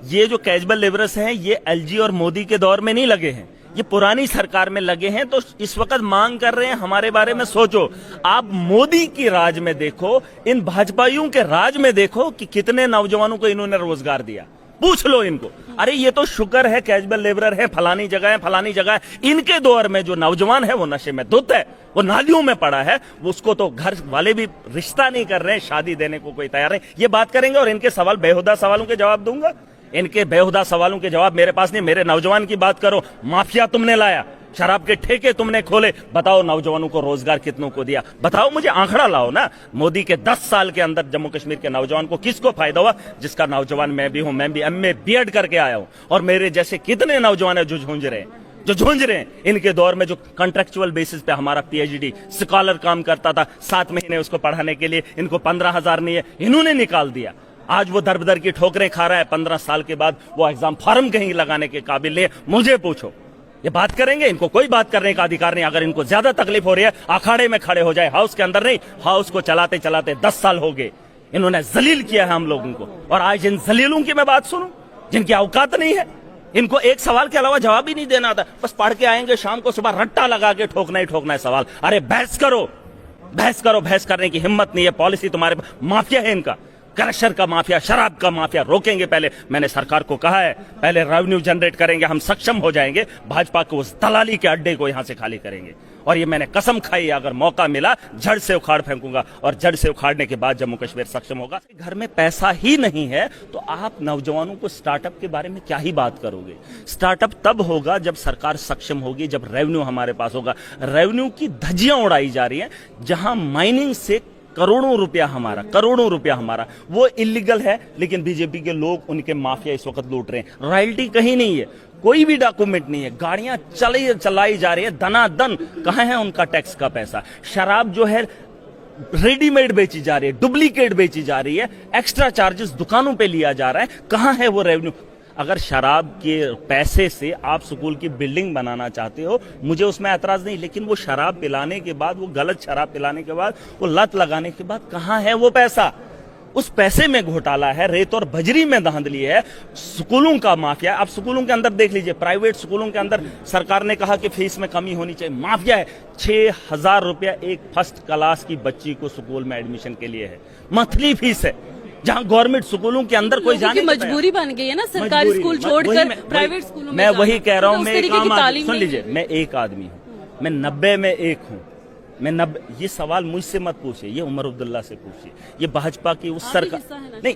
ये जो casual labourers हैं ये एलजी और मोदी के दौर में नहीं लगे हैं, ये पुरानी सरकार में लगे हैं। तो इस वक्त मांग कर रहे हैं हमारे बारे में सोचो। आप मोदी की राज में देखो, इन भाजपाइयों के राज में देखो कि कितने नौजवानों को इन्होंने रोजगार दिया। पूछ लो इनको। अरे ये तो शुक्र है कैजुअल लेबरर है, फलानी जगह है, फलानी जगह है। इनके दौर में जो नौजवान है वो नशे में धुत है, वो नालियों में पड़ा है, उसको तो घर वाले भी रिश्ता नहीं कर रहे हैं, शादी देने को कोई तैयार नहीं। ये बात करेंगे और इनके सवाल बेहुदा सवालों के जवाब दूंगा। इनके बेहुदा सवालों के जवाब मेरे पास नहीं। मेरे नौजवान की बात करो। माफिया तुमने लाया, शराब के ठेके तुमने खोले, बताओ नौजवानों को रोजगार कितनों को दिया? बताओ, मुझे आंकड़ा लाओ ना। मोदी के 10 साल के अंदर जम्मू कश्मीर के नौजवान को किसको फायदा हुआ? जिसका नौजवान मैं भी हूं, मैं भी एमए बीएड करके आया हूं। और मेरे जैसे कितने नौजवान है जो झूंझ रहे हैं। इनके दौर में जो कॉन्ट्रेक्चुअल बेसिस पे हमारा पीएचडी स्कॉलर काम करता था, 7 महीने उसको पढ़ाने के लिए इनको 15,000 नहीं है, इन्होंने निकाल दिया। आज वो दर बदर की ठोकरें खा रहा है। 15 साल के बाद वो एग्जाम फॉर्म कहीं लगाने के काबिल नहीं है। मुझे पूछो, ये बात करेंगे? इनको कोई बात करने का अधिकार नहीं। अगर इनको ज्यादा तकलीफ हो रही है, अखाड़े में खड़े हो जाए, हाउस के अंदर नहीं। हाउस को चलाते चलाते 10 साल हो गए। इन्होंने जलील किया है हम लोगों को, और आज इन जलीलों की मैं बात सुनूं जिनकी औकात नहीं है। इनको एक सवाल के अलावा जवाब ही नहीं देना आता। बस पढ़ के आएंगे, शाम को सुबह रट्टा लगा के ठोकना ही ठोकना है सवाल। अरे बहस करो, बहस करो। बहस करने की हिम्मत नहीं है। पॉलिसी तुम्हारे माफिया है इनका, क्रशर का माफिया, शराब का माफिया। रोकेंगे पहले। मैंने सरकार को कहा है पहले रेवेन्यू जनरेट करेंगे, हम सक्षम हो जाएंगे, भाजपा को उस दलाली के अड्डे को यहां से खाली करेंगे। और ये मैंने कसम खाई, अगर मौका मिला जड़ से उखाड़ फेंकूंगा, और जड़ से उखाड़ने के बाद जम्मू कश्मीर सक्षम होगा। घर में पैसा ही नहीं है तो आप नौजवानों को स्टार्टअप के बारे में क्या ही बात करोगे? स्टार्टअप तब होगा जब सरकार सक्षम होगी, जब रेवेन्यू हमारे पास होगा। रेवेन्यू की धज्जियां उड़ाई जा रही हैं। जहां माइनिंग से करोड़ों रुपया हमारा वो इलीगल है, लेकिन बीजेपी के लोग, उनके माफिया इस वक्त लूट रहे हैं। रॉयल्टी कहीं नहीं है, कोई भी डॉक्यूमेंट नहीं है, गाड़ियां चलाई जा रही है दनादन। कहां है उनका टैक्स का पैसा? शराब जो है रेडीमेड बेची जा रही है, डुप्लीकेट बेची जा रही है, एक्स्ट्रा चार्जेस दुकानों पे लिया जा रहा है। कहां है वो रेवेन्यू? अगर शराब के पैसे से आप स्कूल की बिल्डिंग बनाना चाहते हो, मुझे उसमें ऐतराज नहीं, लेकिन वो शराब पिलाने के बाद, वो गलत शराब पिलाने के बाद, वो लत लगाने के बाद कहां है वो पैसा? उस पैसे में घोटाला है, रेत और बजरी में धांधली है, स्कूलों का माफिया। आप स्कूलों के अंदर देख लीजिए, प्राइवेट स्कूलों के अंदर सरकार ने कहा कि फीस में कमी होनी चाहिए, माफिया है। 6,000 रुपया एक फर्स्ट क्लास की बच्ची को स्कूल में एडमिशन के लिए है, मंथली फीस है। जहां गवर्नमेंट स्कूलों के अंदर कोई जाने की मजबूरी बन गई है ना, सरकारी स्कूल छोड़कर प्राइवेट स्कूलों में। मैं वही कह रहा हूं, मैं एक आम आदमी, सुन सुन लीजिए, मैं एक आदमी हूं, मैं 90 में एक हूं। मैं 90, ये सवाल मुझसे मत पूछिए, ये उमर अब्दुल्ला से पूछिए। ये भाजपा की उस सरकार नहीं,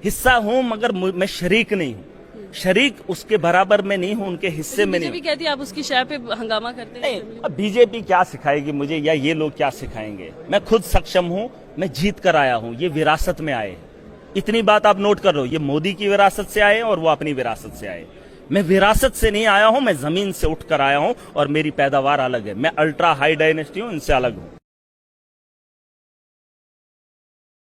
हिस्सा हूं मगर मैं शरीक नहीं हूं। शरीक उसके बराबर में नहीं हूं, उनके हिस्से में नहीं। बीजेपी कहती है आप उसकी शय पे हंगामा करते हैं। नहीं, अब बीजेपी क्या सिखाएगी मुझे, या ये लोग क्या सिखाएंगे? मैं खुद सक्षम हूं, मैं जीत कर आया हूं, ये विरासत में आए। इतनी बात आप नोट कर लो, ये मोदी की विरासत से आए और वो अपनी विरासत से आए। मैं विरासत से नहीं आया हूं, मैं जमीन से उठकर आया हूं, और मेरी पैदावार अलग है। मैं अल्ट्रा हाई डायनेस्टी हूं, इनसे अलग हूं।